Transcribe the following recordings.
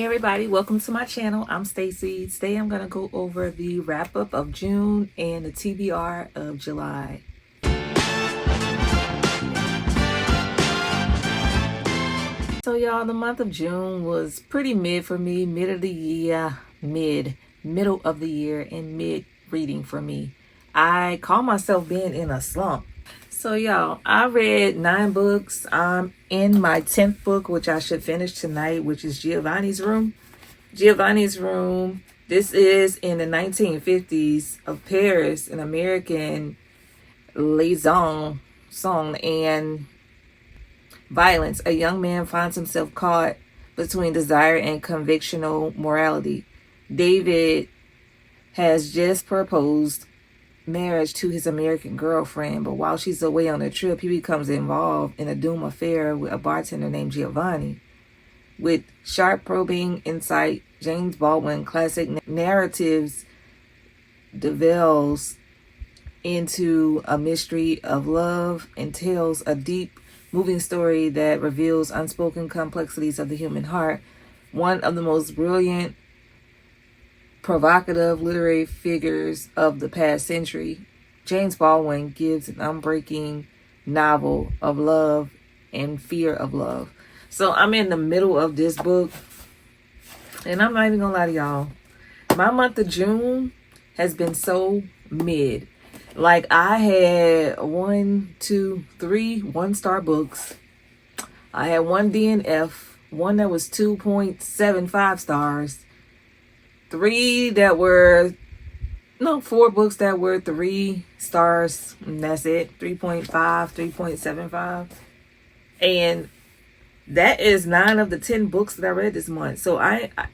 Hey everybody, welcome to my channel. I'm Stacy. Today I'm going to go over the wrap up of June and the TBR of July. So y'all, the month of June was pretty mid for me, middle of the year, middle of the year and mid reading for me. I call myself being in a slump. So y'all, I read 9 books. I'm in my 10th book, which I should finish tonight, which is Giovanni's Room. Giovanni's Room. This is in the 1950s of Paris, an American liaison song and violence. A young man finds himself caught between desire and convictional morality. David has just proposed marriage to his American girlfriend, but while she's away on a trip, he becomes involved in a doomed affair with a bartender named Giovanni. With sharp probing insight, James Baldwin classic narratives delves into a mystery of love and tells a deep, moving story that reveals unspoken complexities of the human heart. One of the most brilliant, provocative literary figures of the past century, James Baldwin gives an unbreaking novel of love and fear of love. So I'm in the middle of this book, and I'm not even gonna lie to y'all. My month of June has been so mid. Like, I had 1, 2, 3 1-star books. I had 1 DNF, one that was 2.75 stars, 4 books that were 3 stars, and that's it. 3.5, 3.75. And that is 9 of the 10 books that I read this month. So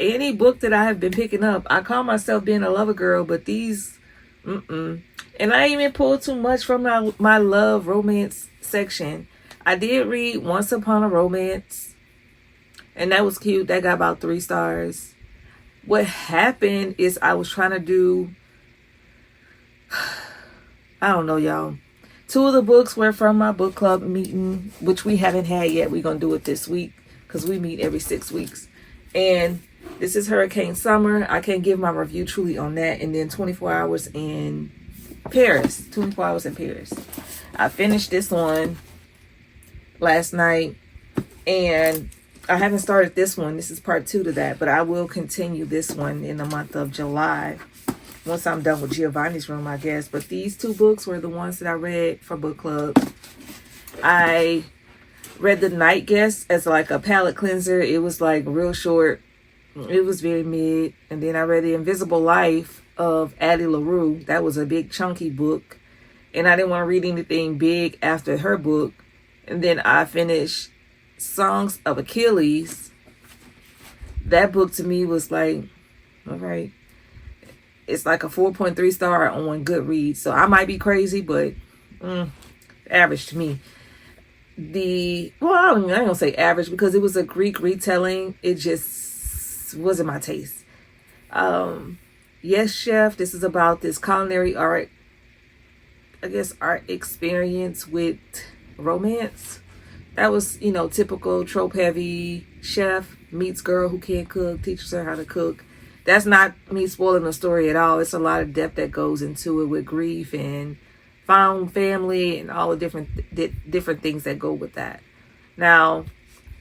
any book that I have been picking up, I call myself being a lover girl, but these, and I even pulled too much from my love romance section. I did read Once Upon a Romance, and that was cute. That got about 3 stars. What happened is I was trying to do, I don't know, y'all. 2 of the books were from my book club meeting, which we haven't had yet. We're going to do it this week because we meet every 6 weeks. And this is Hurricane Summer. I can't give my review truly on that. And then 24 Hours in Paris. 24 Hours in Paris. I finished this one last night, and I haven't started this one. This is part 2 to that, but I will continue this one in the month of July once I'm done with Giovanni's Room, I guess. But these 2 books were the ones that I read for book club. I read The Night Guest as like a palate cleanser. It was like real short. It was very mid. And then I read The Invisible Life of Addie LaRue. That was a big chunky book, and I didn't want to read anything big after her book. And then I finished Songs of Achilles. That book to me was like, all right. It's like a 4.3 star on Goodreads. So I might be crazy, but average to me. I ain't gonna say average because it was a Greek retelling. It just wasn't my taste. Yes, Chef. This is about this culinary art experience with romance. That was, typical trope heavy chef meets girl who can't cook, teaches her how to cook. That's not me spoiling the story at all. It's a lot of depth that goes into it with grief and found family and all the different things that go with that. Now,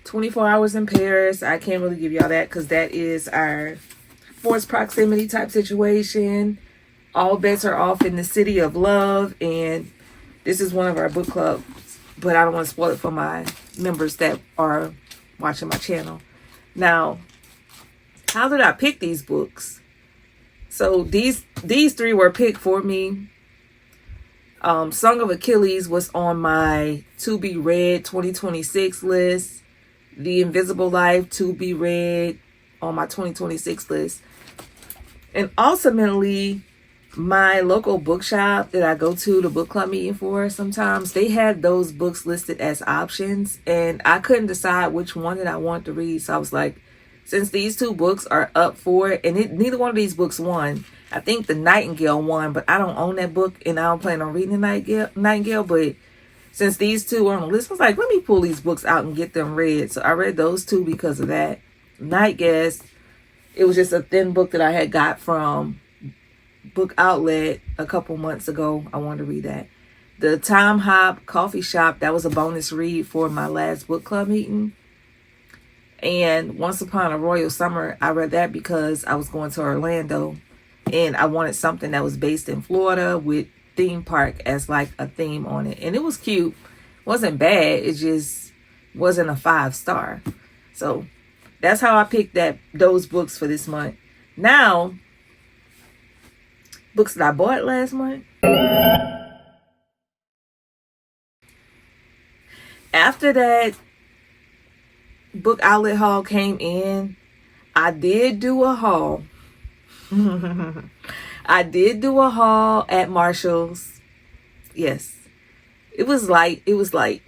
24 Hours in Paris, I can't really give y'all that because that is our forced proximity type situation. All bets are off in the city of love, and this is one of our book clubs, but I don't want to spoil it for my members that are watching my channel. Now, how did I pick these books? So these 3 were picked for me. Song of Achilles was on my to be read 2026 list. The Invisible Life to be read on my 2026 list. And ultimately, my local bookshop that I go to the book club meeting for sometimes, they had those books listed as options, and I couldn't decide which one that I wanted to read. So I was like, since these 2 books are up for it, and neither one of these books won. I think The Nightingale won, but I don't own that book, and I don't plan on reading The Nightingale. But since these 2 were on the list, I was like, let me pull these books out and get them read. So I read those 2 because of that. Night Guest It was just a thin book that I had got from Book Outlet a couple months ago. I wanted to read that. The Time Hop Coffee Shop, that was a bonus read for my last book club meeting. And Once Upon a Royal Summer, I read that because I was going to Orlando and I wanted something that was based in Florida with theme park as like a theme on it. And it was cute. Wasn't bad. It just wasn't a 5-star. So that's how I picked those books for this month. Now, books that I bought last month. After that Book Outlet haul came in, I did do a haul. I did do a haul at Marshall's. Yes. It was light.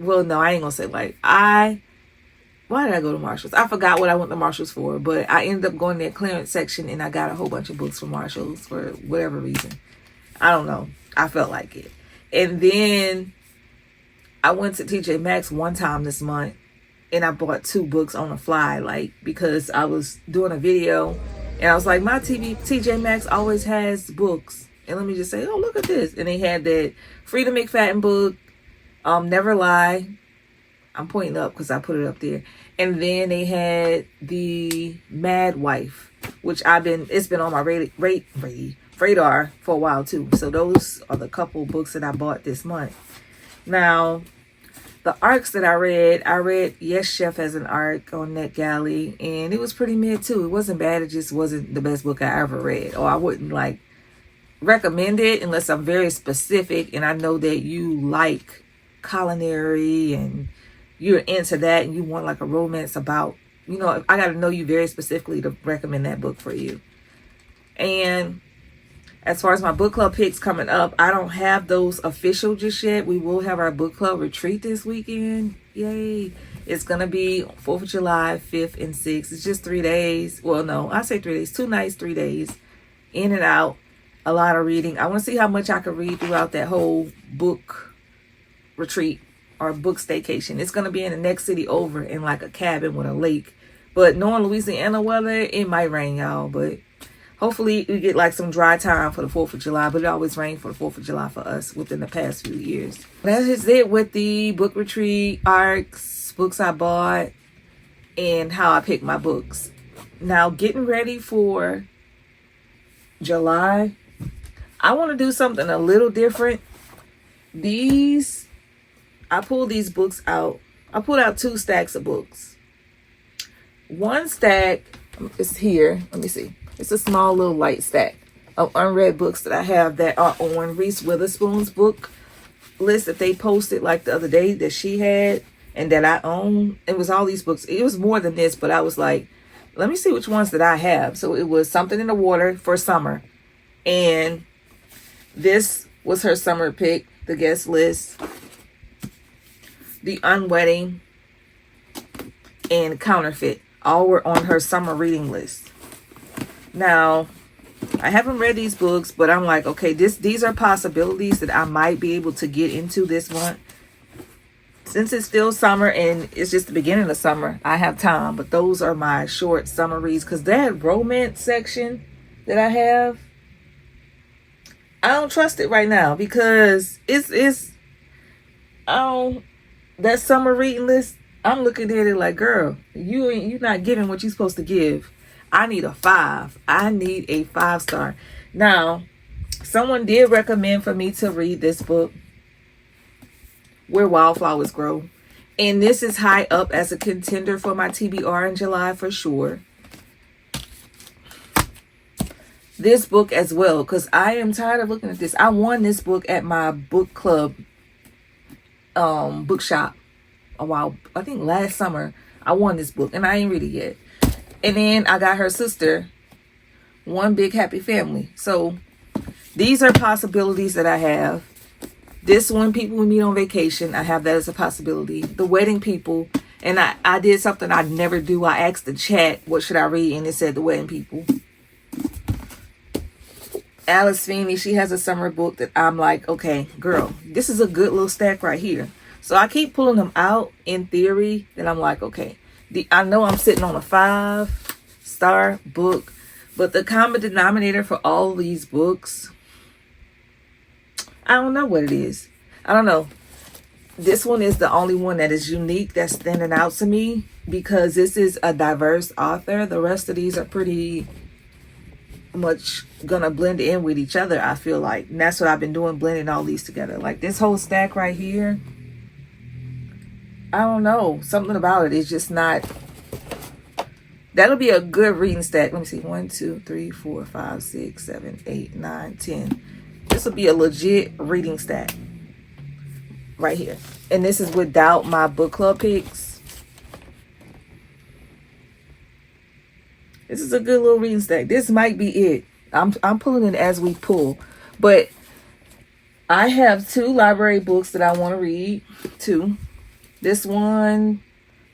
Well, no, I ain't gonna say light. Why did I go to Marshall's? I forgot what I went to Marshall's for, but I ended up going to their clearance section and I got a whole bunch of books from Marshall's for whatever reason. I don't know. I felt like it. And then I went to TJ Maxx one time this month and I bought 2 books on the fly, like, because I was doing a video and I was like, my TJ Maxx always has books. And let me just say, oh, look at this. And they had that Freedom McFadden book, Never Lie. I'm pointing up because I put it up there. And then they had the Mad Wife, which it's been on my radar for a while too. So those are the couple books that I bought this month. Now, the arcs that I read Yes Chef as an arc on NetGalley, and it was pretty mid too. It wasn't bad. It just wasn't the best book I ever read, or I wouldn't like recommend it unless I'm very specific and I know that you like culinary and you're into that and you want like a romance about, I got to know you very specifically to recommend that book for you. And as far as my book club picks coming up, I don't have those official just yet. We will have our book club retreat this weekend. Yay. It's going to be 4th of July, 5th and 6th. It's just 3 days. Well, no, I say 3 days, 2 nights, 3 days, in and out. A lot of reading. I want to see how much I can read throughout that whole book retreat or book staycation. It's going to be in the next city over in like a cabin with a lake. But knowing Louisiana weather, it might rain, y'all. But hopefully we get like some dry time for the 4th of July. But it always rained for the 4th of July for us within the past few years. That is it with the book retreat, arcs, books I bought, and how I pick my books. Now, getting ready for July, I want to do something a little different. I pulled these books out. I pulled out 2 stacks of books. One stack is here. Let me see. It's a small little light stack of unread books that I have that are on Reese Witherspoon's book list that they posted like the other day that she had and that I own. It was all these books. It was more than this, but I was like, let me see which ones that I have. So it was Something in the Water for summer. And this was her summer pick, the guest list, The Unwedding, and Counterfeit. All were on her summer reading list. Now, I haven't read these books, but I'm like, okay, these are possibilities that I might be able to get into this month. Since it's still summer and it's just the beginning of summer, I have time. But those are my short summer reads. Because that romance section that I have, I don't trust it right now. Because that summer reading list, I'm looking at it like, girl, you're not giving what you're supposed to give. I need a 5. I need a 5-star. Now, someone did recommend for me to read this book, Where Wildflowers Grow. And this is high up as a contender for my TBR in July for sure. This book as well, because I am tired of looking at this. I won this book at my book club bookshop a while. I think last summer I won this book and I ain't read it yet. And then I got her sister, One Big Happy Family. So these are possibilities that I have. This one, People We Meet on Vacation, I have that as a possibility. The Wedding People, and I did something I'd never do. I asked the chat, what should I read? And it said The Wedding People. Alice Feeney, she has a summer book that I'm like, okay, girl, this is a good little stack right here. So I keep pulling them out in theory that I'm like, okay, I know I'm sitting on a 5-star book. But the common denominator for all of these books, I don't know what it is. I don't know. This one is the only one that is unique, that's standing out to me, because this is a diverse author. The rest of these are pretty much gonna blend in with each other, I feel like. And that's what I've been doing, blending all these together. Like this whole stack right here, I don't know. Something about it is just not. That'll be a good reading stack. Let me see. 1, 2, 3, 4, 5, 6, 7, 8, 9, 10. This will be a legit reading stack right here. And this is without my book club picks. This is a good little reading stack. This might be it. I'm pulling it as we pull. But I have 2 library books that I want to read. 2. This one,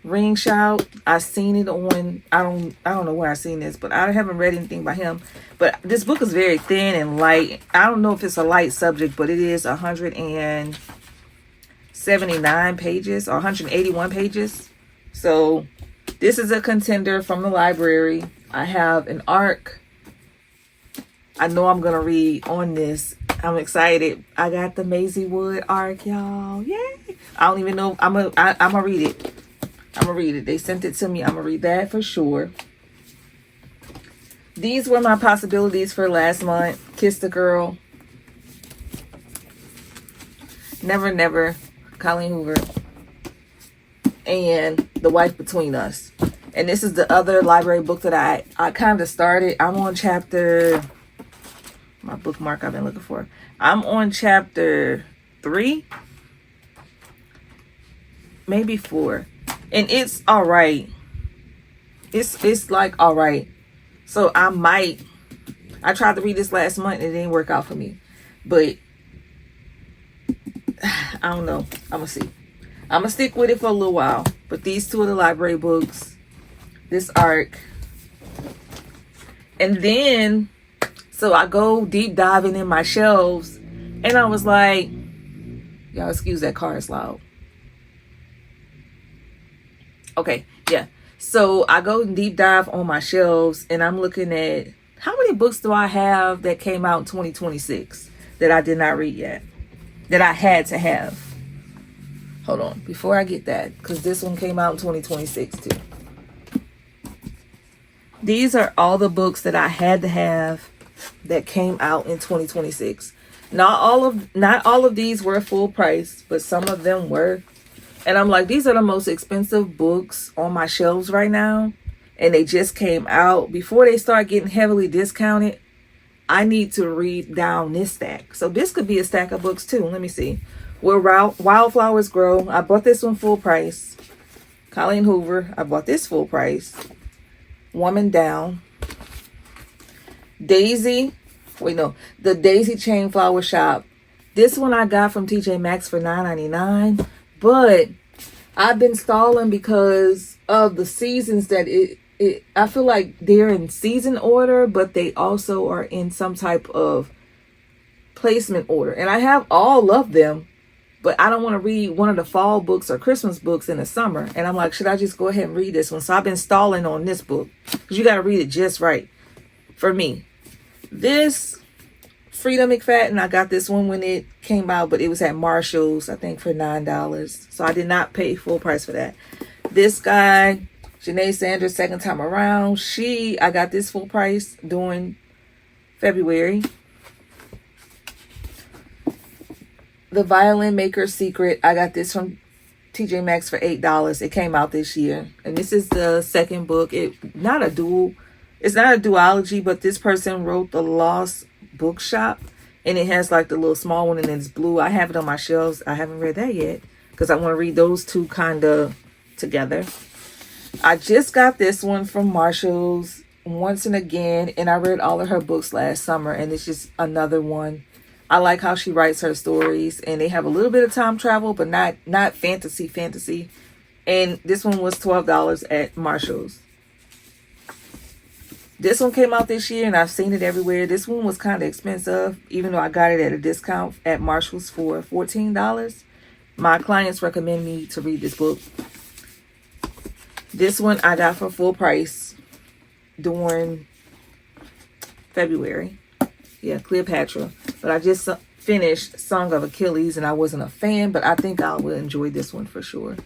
Ring Shout, I seen it on, I don't know where I seen this, but I haven't read anything by him. But this book is very thin and light. I don't know if it's a light subject, but it is 179 pages or 181 pages. So this is a contender from the library. I have an ARC. I know I'm going to read on this. I'm excited. I got the Maisie Wood ARC, y'all. Yay. I don't even know. I'm gonna read it. I'm gonna read it. They sent it to me. I'm gonna read that for sure. These were my possibilities for last month. Kiss the Girl, Never Never, Colleen Hoover, and The Wife Between Us. And this is the other library book that I kind of started. I'm on chapter, my bookmark I've been looking for. I'm on chapter 3, maybe 4. And it's all right. It's like all right. So I tried to read this last month and it didn't work out for me. But I don't know. I'm going to see. I'm going to stick with it for a little while. But these 2 are the library books. This ARC. And then, so I go deep diving in my shelves. And I was like, y'all excuse that car, is loud. Okay, yeah. So I go deep dive on my shelves and I'm looking at how many books do I have that came out in 2026 that I did not read yet, that I had to have. Hold on, before I get that, because this one came out in 2026 too. These are all the books that I had to have that came out in 2026. Not all of these were full price, but some of them were. And I'm like, these are the most expensive books on my shelves right now. And they just came out. Before they start getting heavily discounted, I need to read down this stack. So this could be a stack of books too. Let me see. Where Wildflowers Grow. I bought this one full price. Colleen Hoover. I bought this full price. Woman Down. Daisy. Wait, no. The Daisy Chain Flower Shop. This one I got from TJ Maxx for $9.99. But I've been stalling because of the seasons that I feel like they're in season order, but they also are in some type of placement order. And I have all of them, but I don't want to read one of the fall books or Christmas books in the summer. And I'm like, should I just go ahead and read this one? So I've been stalling on this book because you got to read it just right for me. This Frida McFadden, I got this one when it came out, but it was at Marshall's, I think, for $9. So I did not pay full price for that. This guy, Janae Sanders, Second Time Around. I got this full price during February. The Violin Maker's Secret, I got this from TJ Maxx for $8. It came out this year. And this is the second book. It's not a duology, but this person wrote The Lost Bookshop, and it has like the little small one and it's blue. I have it on my shelves. I haven't read that yet because I want to read those 2 kind of together. I just got this one from Marshall's, Once and Again, and I read all of her books last summer, and it's just another one. I like how she writes her stories, and they have a little bit of time travel, but not fantasy. And this one was $12 at Marshall's. This one came out this year and I've seen it everywhere. This one was kind of expensive, even though I got it at a discount at Marshall's for $14. My clients recommend me to read this book. This one I got for full price during February. Yeah, Cleopatra. But I just finished Song of Achilles, and I wasn't a fan, but I think I will enjoy this one for sure.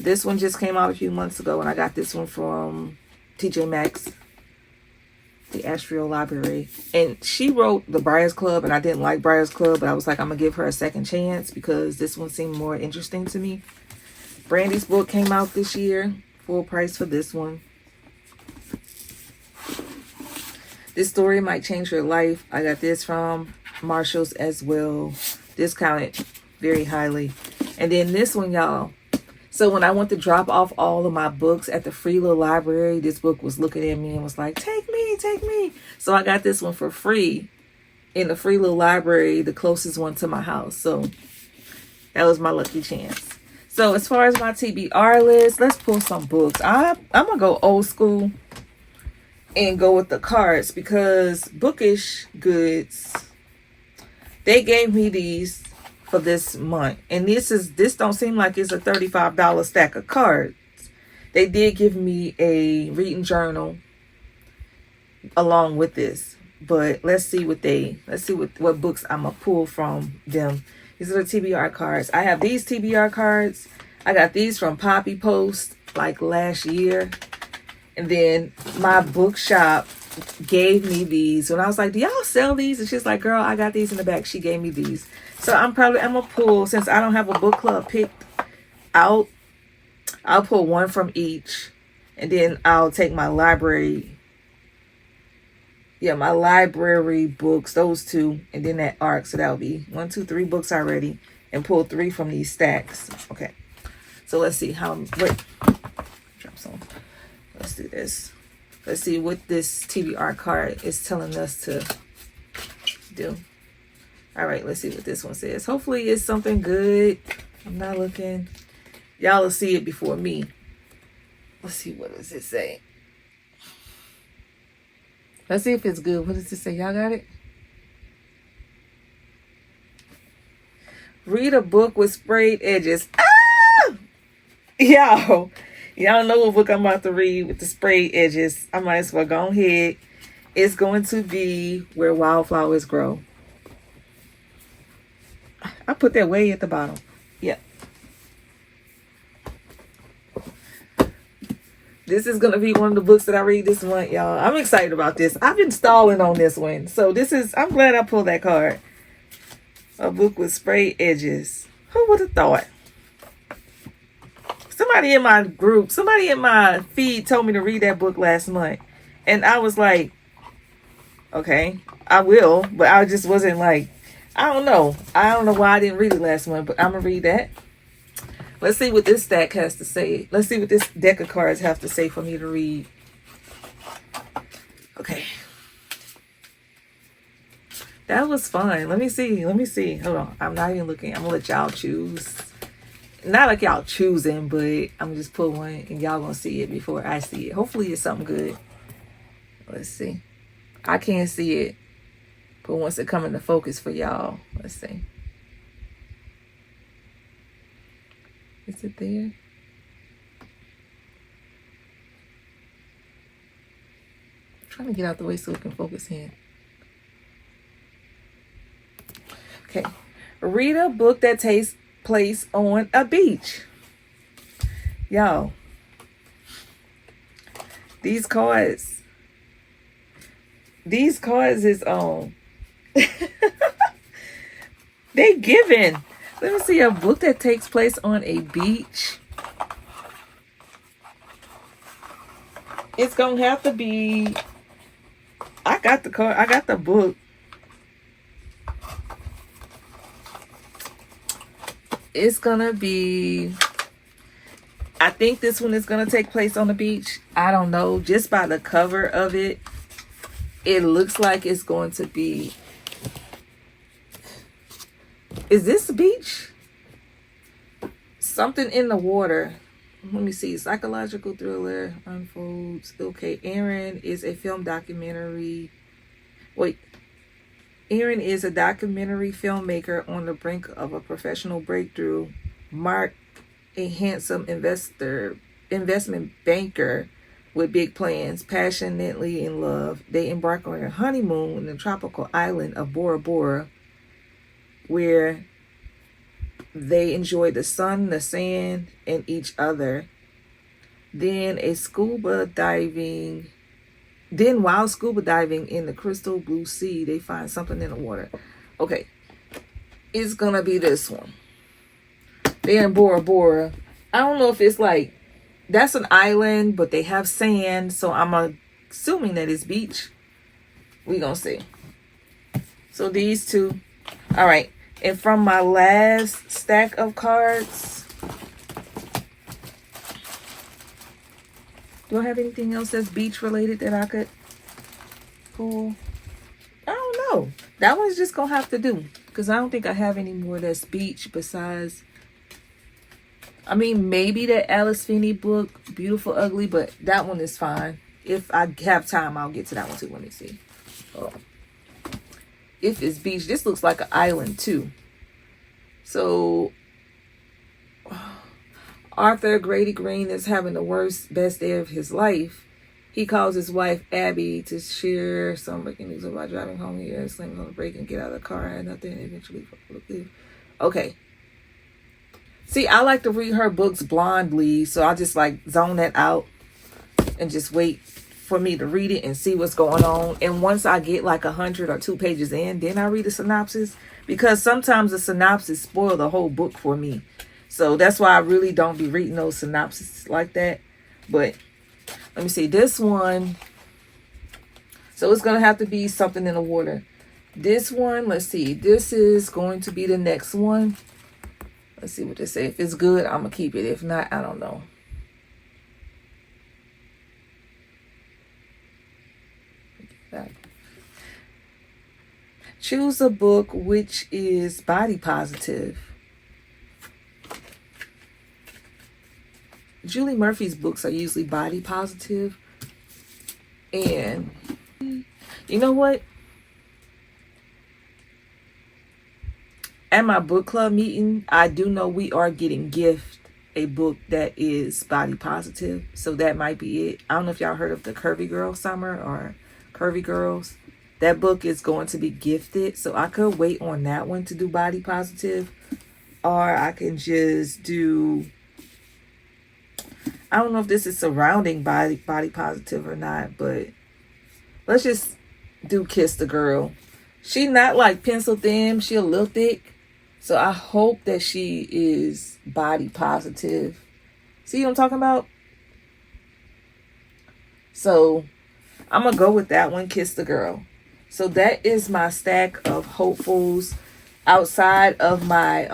This one just came out a few months ago, and I got this one from TJ Maxx, the Astral Library. And she wrote The Briar's Club, and I didn't like Briar's Club, but I was like, I'm going to give her a second chance because this one seemed more interesting to me. Brandy's book came out this year. Full price for this one. This story might change your life. I got this from Marshall's as well. Discounted very highly. And then this one, y'all. So when I went to drop off all of my books at the free little library, this book was looking at me and was like, take me, take me. So I got this one for free in the free little library, the closest one to my house. So that was my lucky chance. So as far as my TBR list, let's pull some books. I'm going to go old school and go with the cards because Bookish Goods, they gave me these for this month. And this don't seem like it's a $35 stack of cards. They did give me a reading journal along with this. But let's see what books I'm going to pull from them. These are the TBR cards. I have these TBR cards. I got these from Poppy Post like last year. And then my bookshop gave me these. When I was like, do y'all sell these? And she's like, girl, I got these in the back. She gave me these. So I'm going to pull, since I don't have a book club picked out, I'll pull one from each. And then I'll take my library. Yeah, my library books, those two. And then that ARC. So that'll be 1, 2, 3 books already. And pull 3 from these stacks. Okay. So let's see drop some. Let's do this. Let's see what this TBR card is telling us to do. All right, let's see what this one says. Hopefully it's something good. I'm not looking. Y'all will see it before me. Let's see, what does it say? Let's see if it's good. What does it say? Y'all got it? Read a book with sprayed edges. Ah! Y'all know what book I'm about to read with the sprayed edges. I might as well go ahead. It's going to be Where Wildflowers Grow. I put that way at the bottom. Yeah. This is going to be one of the books that I read this month, y'all. I'm excited about this. I've been stalling on this one. So I'm glad I pulled that card. A book with sprayed edges. Who would have thought? Somebody in my group, somebody in my feed told me to read that book last month. And I was like, okay, I will. But I just wasn't like, I don't know. I don't know why I didn't read it last month, but I'm going to read that. Let's see what this stack has to say. Let's see what this deck of cards have to say for me to read. Okay. That was fun. Let me see. Hold on. I'm not even looking. I'm going to let y'all choose. Not like y'all choosing, but I'm going to just pull one and y'all going to see it before I see it. Hopefully it's something good. Let's see. I can't see it. But once it come into focus for y'all, let's see. Is it there? I'm trying to get out the way so it can focus in. Okay. Read a book that takes place on a beach. Y'all. These cards is on. They giving. Let me see, a book that takes place on a beach. It's gonna have to be. I got the card. I got the book. It's gonna be. I think this one is gonna take place on the beach. I don't know. Just by the cover of it, it looks like it's going to be. Is this the beach? Something in the water. Let me see. Psychological thriller unfolds. Okay, Aaron is a film documentary. Wait. Aaron is a documentary filmmaker on the brink of a professional breakthrough. Mark, a handsome investment banker, with big plans, passionately in love, they embark on a honeymoon in the tropical island of Bora Bora, where they enjoy the sun, the sand, and each other. Then while scuba diving in the crystal blue sea, they find something in the water. Okay, it's gonna be this one. They're in Bora Bora. I don't know if it's like, that's an island, but they have sand, so I'm assuming that it's beach. We gonna see. So these two. All right, and from my last stack of cards, do I have anything else that's beach related that I could pull? I don't know. That one's just gonna have to do, because I don't think I have any more that's beach besides, I mean, maybe that Alice Finney book, Beautiful Ugly, but that one is fine. If I have time, I'll get to that one too. Let me see. Oh. If it's beach, this looks like an island too. So Arthur Grady Green is having the best day of his life. He calls his wife Abby to share some breaking news about driving home here, slamming on the brake and get out of the car and nothing. Eventually, okay. See, I like to read her books blindly, so I just like zone that out and just wait for me to read it and see what's going on. And once I get like 100 or 2 pages in, then I read the synopsis, because sometimes the synopsis spoil the whole book for me. So that's why I really don't be reading those synopses like that. But let me see this one. So it's going to have to be something in the water. This one, let's see. This is going to be the next one. Let's see what they say. If it's good, I'm going to keep it. If not, I don't know. Choose a book which is body positive. Julie Murphy's books are usually body positive. And you know what? At my book club meeting, I do know we are getting a book that is body positive. So that might be it. I don't know if y'all heard of the Curvy Girl Summer or Curvy Girls. That book is going to be gifted. So I could wait on that one to do body positive. Or I can just do, I don't know if this is surrounding body positive or not, but let's just do Kiss the Girl. She not like pencil thin. She a little thick. So I hope that she is body positive. See what I'm talking about? So I'm going to go with that one, Kiss the Girl. So that is my stack of hopefuls outside of my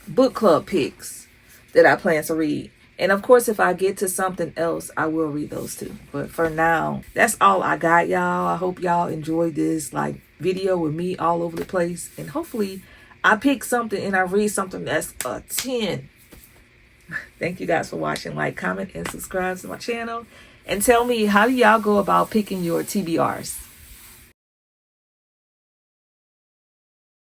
book club picks that I plan to read. And of course, if I get to something else, I will read those too. But for now, that's all I got, y'all. I hope y'all enjoyed this like video with me all over the place. And hopefully I pick something and I read something that's a 10. Thank you guys for watching. Like, comment, and subscribe to my channel. And tell me, how do y'all go about picking your TBRs?